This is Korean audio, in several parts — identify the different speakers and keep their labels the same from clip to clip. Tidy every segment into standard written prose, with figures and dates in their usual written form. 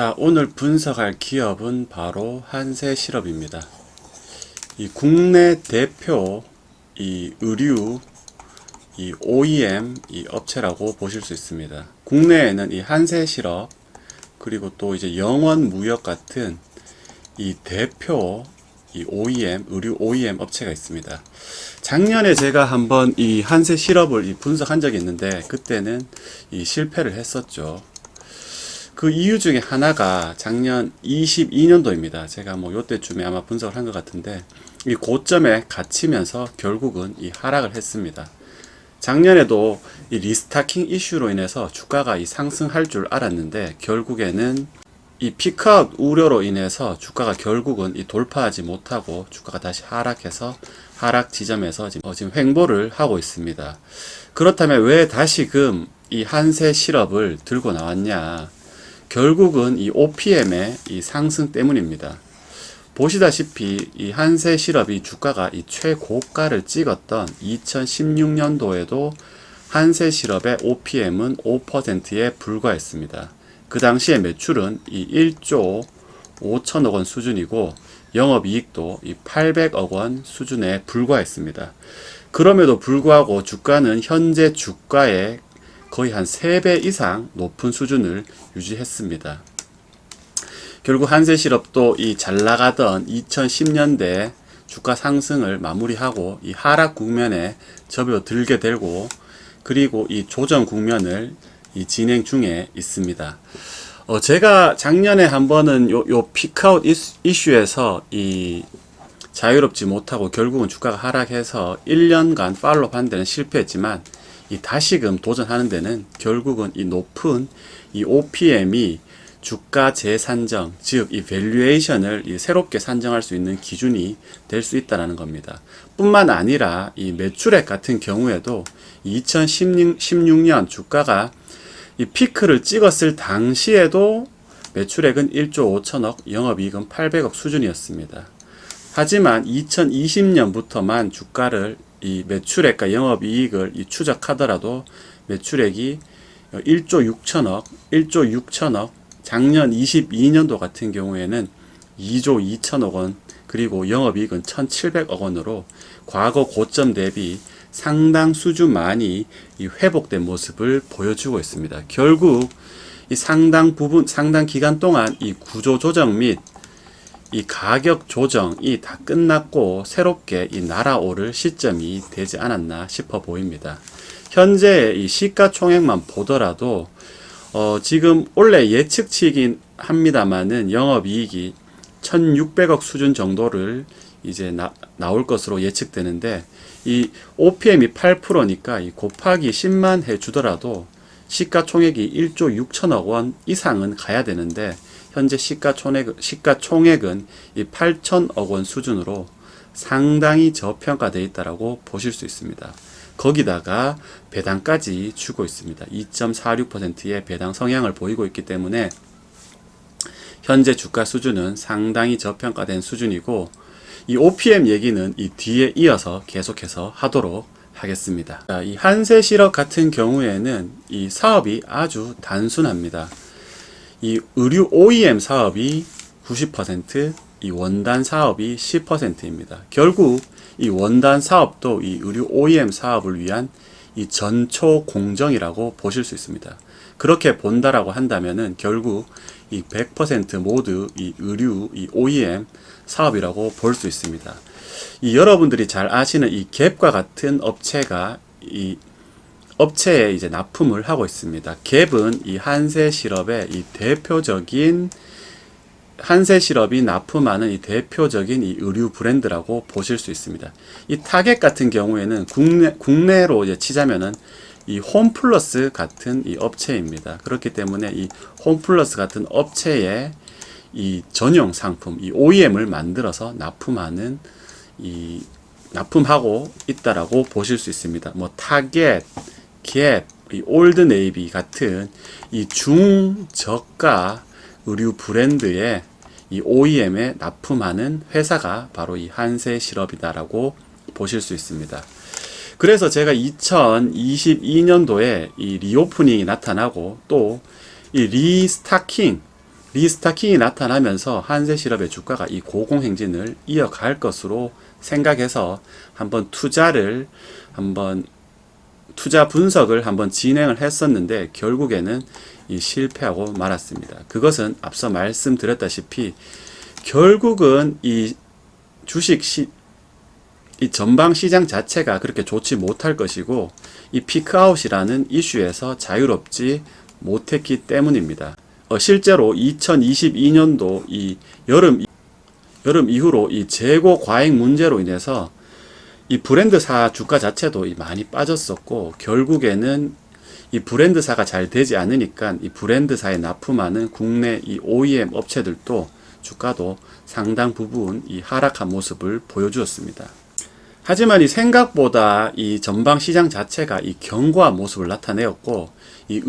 Speaker 1: 자, 오늘 분석할 기업은 바로 한세실업입니다. 이 국내 대표 의류 OEM 업체라고 보실 수 있습니다. 국내에는 이 한세실업 그리고 또 이제 영원무역 같은 이 대표 OEM 의류 OEM 업체가 있습니다. 작년에 제가 한번 이 한세실업을 분석한 적이 있는데 그때는 실패를 했었죠. 그 이유 중에 하나가 작년 22년도입니다. 제가 뭐 요때쯤에 아마 분석을 한 것 같은데 이 고점에 갇히면서 결국은 하락을 했습니다. 작년에도 이 리스타킹 이슈로 인해서 주가가 상승할 줄 알았는데 결국에는 이 피크아웃 우려로 인해서 주가가 결국은 돌파하지 못하고 주가가 다시 하락해서 하락 지점에서 지금 횡보를 하고 있습니다. 그렇다면 왜 다시금 이 한세실업을 들고 나왔냐? 결국은 이 OPM의 상승 때문입니다. 보시다시피 이 한세실업이 주가가 최고가를 찍었던 2016년도에도 한세실업의 OPM은 5%에 불과했습니다. 그 당시에 매출은 1조 5천억 원 수준이고 영업이익도 800억 원 수준에 불과했습니다. 그럼에도 불구하고 주가는 현재 주가의 거의 한 3배 이상 높은 수준을 유지했습니다. 결국 한세실업도 잘 나가던 2010년대 주가 상승을 마무리하고 하락 국면에 접어들게 되고 그리고 조정 국면을 진행 중에 있습니다. 제가 작년에 한 번은 요 피크아웃 이슈에서 자유롭지 못하고 결국은 주가가 하락해서 1년간 팔로우 한 데는 실패했지만 다시금 도전하는 데는 결국은 높은 OPM이 주가 재산정, 즉 밸류에이션을 새롭게 산정할 수 있는 기준이 될 수 있다는 겁니다. 뿐만 아니라 매출액 같은 경우에도 2016년 주가가 피크를 찍었을 당시에도 매출액은 1조 5천억, 영업이익은 800억 수준이었습니다. 하지만 2020년부터만 주가를 매출액과 영업이익을 추적하더라도 매출액이 1조 6천억, 작년 22년도 같은 경우에는 2조 2천억 원, 그리고 영업이익은 1,700억 원으로 과거 고점 대비 상당 수준 많이 회복된 모습을 보여주고 있습니다. 결국 상당 기간 동안 구조 조정 및 가격 조정이 다 끝났고 새롭게 날아오를 시점이 되지 않았나 싶어 보입니다. 현재 시가총액만 보더라도 지금 원래 예측치이긴 합니다만은 영업이익이 1,600억 수준 정도를 이제 나올 것으로 예측되는데 OPM이 8%니까 곱하기 10만 해주더라도 시가총액이 1조 6천억 원 이상은 가야 되는데 현재 시가총액은 8천억 원 수준으로 상당히 저평가되어 있다고 보실 수 있습니다. 거기다가 배당까지 주고 있습니다. 2.46%의 배당 성향을 보이고 있기 때문에 현재 주가 수준은 상당히 저평가된 수준이고 OPM 얘기는 뒤에 이어서 계속해서 하도록 하겠습니다. 이 한세실업 같은 경우에는 사업이 아주 단순합니다. 의류 OEM 사업이 90%, 원단 사업이 10%입니다. 결국 원단 사업도 의류 OEM 사업을 위한 전초 공정이라고 보실 수 있습니다. 그렇게 본다라고 한다면은 결국 100% 모두 의류 OEM 사업이라고 볼 수 있습니다. 여러분들이 잘 아시는 갭과 같은 업체가 업체에 이제 납품을 하고 있습니다. 갭은 한세실업의 한세실업이 납품하는 대표적인 의류 브랜드라고 보실 수 있습니다. 타겟 같은 경우에는 국내로 이제 치자면은 홈플러스 같은 업체입니다. 그렇기 때문에 홈플러스 같은 업체의 전용 상품, OEM을 만들어서 납품하고 있다라고 보실 수 있습니다. 뭐 타겟, 갭, 올드네이비 같은 중저가 의류 브랜드의 OEM에 납품하는 회사가 바로 한세실업이다라고 보실 수 있습니다. 그래서 제가 2022년도에 리오프닝이 나타나고 또 리스타킹 리스타킹이 나타나면서 한세실업의 주가가 이 고공행진을 이어갈 것으로 생각해서 투자 분석을 한번 진행을 했었는데 결국에는 실패하고 말았습니다. 그것은 앞서 말씀드렸다시피 결국은 이 전방 시장 자체가 그렇게 좋지 못할 것이고 이 피크아웃이라는 이슈에서 자유롭지 못했기 때문입니다. 실제로 2022년도 이 여름 이후로 이 재고 과잉 문제로 인해서 이 브랜드사 주가 자체도 많이 빠졌었고 결국에는 이 브랜드사가 잘 되지 않으니까 이 브랜드사에 납품하는 국내 이 OEM 업체들도 주가도 상당 부분 이 하락한 모습을 보여주었습니다. 하지만 이 생각보다 이 전방 시장 자체가 이 견고한 모습을 나타내었고 이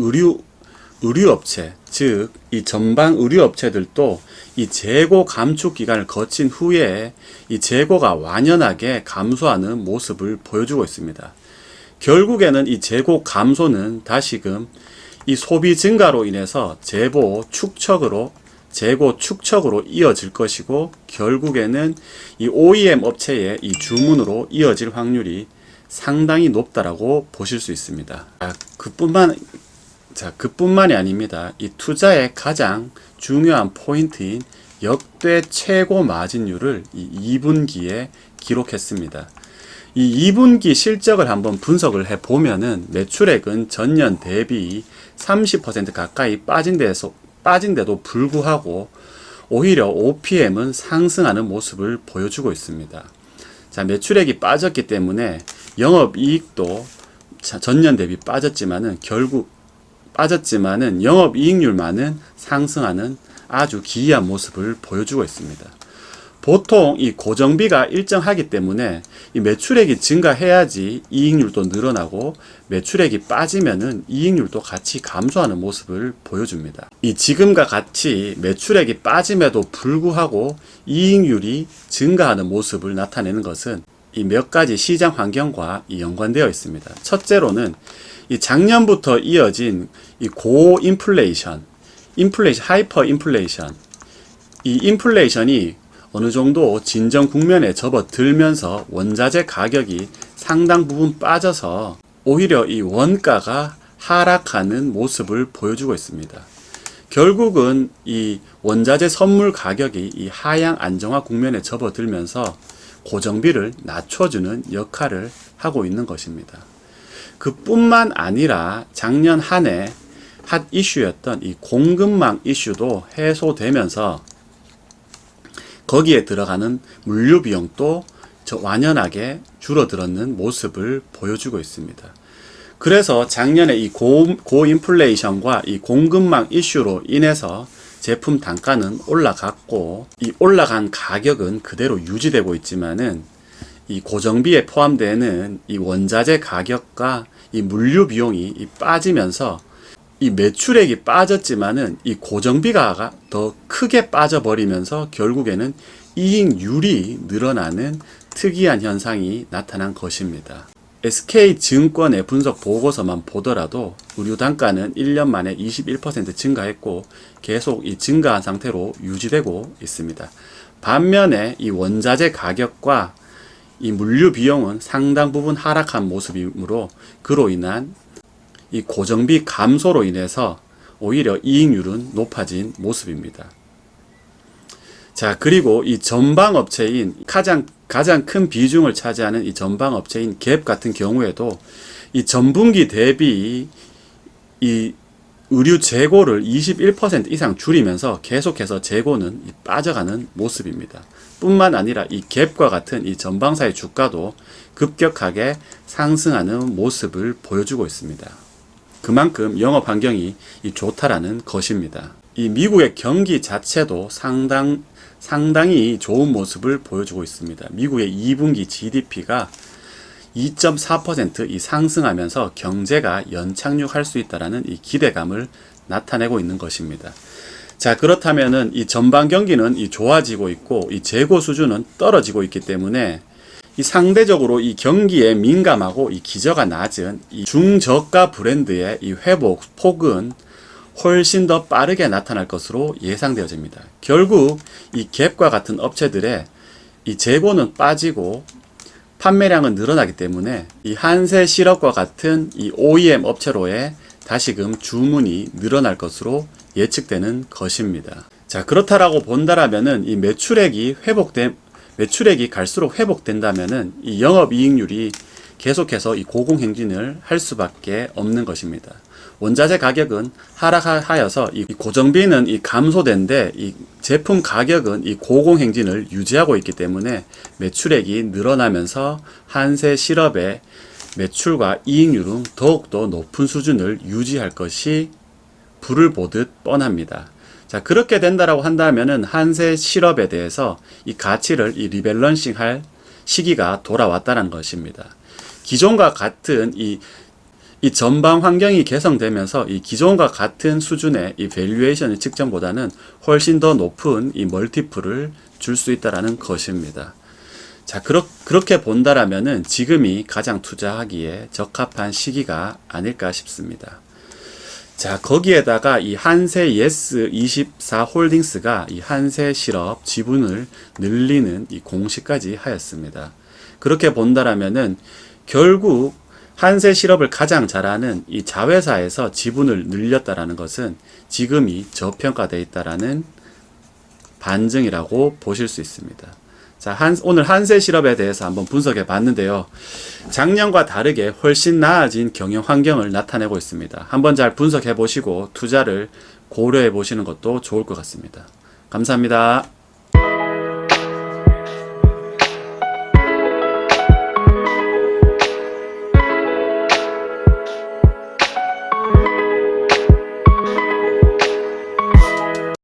Speaker 1: 의류업체, 즉 이 전방 의류업체들도 이 재고 감축 기간을 거친 후에 이 재고가 완연하게 감소하는 모습을 보여주고 있습니다. 결국에는 이 재고 감소는 다시금 이 소비 증가로 인해서 재고 축적으로 이어질 것이고 결국에는 이 OEM 업체의 이 주문으로 이어질 확률이 상당히 높다라고 보실 수 있습니다. 그뿐만이 아닙니다. 이 투자의 가장 중요한 포인트인 역대 최고 마진율을 이 2분기에 기록했습니다. 이 2분기 실적을 한번 분석을 해보면은 매출액은 전년 대비 30% 가까이 빠진데도 불구하고 오히려 OPM은 상승하는 모습을 보여주고 있습니다. 자, 매출액이 빠졌기 때문에 영업이익도 전년 대비 빠졌지만은 영업이익률만은 상승하는 아주 기이한 모습을 보여주고 있습니다. 보통 이 고정비가 일정하기 때문에 이 매출액이 증가해야지 이익률도 늘어나고 매출액이 빠지면은 이익률도 같이 감소하는 모습을 보여줍니다. 이 지금과 같이 매출액이 빠짐에도 불구하고 이익률이 증가하는 모습을 나타내는 것은 이 몇 가지 시장 환경과 연관되어 있습니다. 첫째로는 이 작년부터 이어진 이 하이퍼 인플레이션, 이 인플레이션이 어느 정도 진정 국면에 접어들면서 원자재 가격이 상당 부분 빠져서 오히려 이 원가가 하락하는 모습을 보여주고 있습니다. 결국은 이 원자재 선물 가격이 이 하향 안정화 국면에 접어들면서 고정비를 낮춰주는 역할을 하고 있는 것입니다. 그뿐만 아니라 작년 한 해 핫 이슈였던 이 공급망 이슈도 해소되면서 거기에 들어가는 물류 비용도 완연하게 줄어들었는 모습을 보여주고 있습니다. 그래서 작년에 이 고인플레이션과 이 공급망 이슈로 인해서 제품 단가는 올라갔고 이 올라간 가격은 그대로 유지되고 있지만은 이 고정비에 포함되는 이 원자재 가격과 이 물류 비용이 빠지면서 이 매출액이 빠졌지만은 이 고정비가 더 크게 빠져버리면서 결국에는 이익률이 늘어나는 특이한 현상이 나타난 것입니다. SK증권의 분석 보고서만 보더라도 의류 단가는 1년 만에 21% 증가했고 계속 이 증가한 상태로 유지되고 있습니다. 반면에 이 원자재 가격과 이 물류 비용은 상당 부분 하락한 모습이므로 그로 인한 이 고정비 감소로 인해서 오히려 이익률은 높아진 모습입니다. 자, 그리고 이 전방업체인 가장 큰 비중을 차지하는 이 전방업체인 갭 같은 경우에도 이 전분기 대비 이 의류 재고를 21% 이상 줄이면서 계속해서 재고는 빠져가는 모습입니다. 뿐만 아니라 이 갭과 같은 이 전방사의 주가도 급격하게 상승하는 모습을 보여주고 있습니다. 그만큼 영업 환경이 좋다라는 것입니다. 이 미국의 경기 자체도 상당히 좋은 모습을 보여주고 있습니다. 미국의 2분기 GDP가 2.4% 상승하면서 경제가 연착륙할 수 있다라는 이 기대감을 나타내고 있는 것입니다. 자, 그렇다면은 이 전방 경기는 좋아지고 있고 이 재고 수준은 떨어지고 있기 때문에 이 상대적으로 이 경기에 민감하고 이 기저가 낮은 이 중저가 브랜드의 이 회복 폭은 훨씬 더 빠르게 나타날 것으로 예상되어집니다. 결국 이 갭과 같은 업체들의 이 재고는 빠지고 판매량은 늘어나기 때문에 이 한세실업과 같은 이 OEM 업체로의 다시금 주문이 늘어날 것으로 예측되는 것입니다. 자, 그렇다라고 본다라면은 이 매출액이 갈수록 회복된다면은 이 영업이익률이 계속해서 이 고공행진을 할 수밖에 없는 것입니다. 원자재 가격은 하락하여서 이 고정비는 이 감소된데 이 제품 가격은 이 고공행진을 유지하고 있기 때문에 매출액이 늘어나면서 한세실업의 매출과 이익률은 더욱더 높은 수준을 유지할 것이 불을 보듯 뻔합니다. 자, 그렇게 된다라고 한다면은 한세실업에 대해서 이 가치를 리밸런싱 할 시기가 돌아왔다는 것입니다. 기존과 같은 이 전방 환경이 개선되면서 이 기존과 같은 수준의 이 밸류에이션의 측정보다는 훨씬 더 높은 이 멀티플을 줄 수 있다라는 것입니다. 자, 그렇게 본다라면은 지금이 가장 투자하기에 적합한 시기가 아닐까 싶습니다. 자, 거기에다가 이 한세 예스 24 홀딩스가 이 한세 실업 지분을 늘리는 이 공시까지 하였습니다. 그렇게 본다라면은 결국 한세 실업을 가장 잘하는 이 자회사에서 지분을 늘렸다라는 것은 지금이 저평가되어 있다라는 반증이라고 보실 수 있습니다. 자, 오늘 한세 실업에 대해서 한번 분석해 봤는데요. 작년과 다르게 훨씬 나아진 경영 환경을 나타내고 있습니다. 한번 잘 분석해 보시고 투자를 고려해 보시는 것도 좋을 것 같습니다. 감사합니다.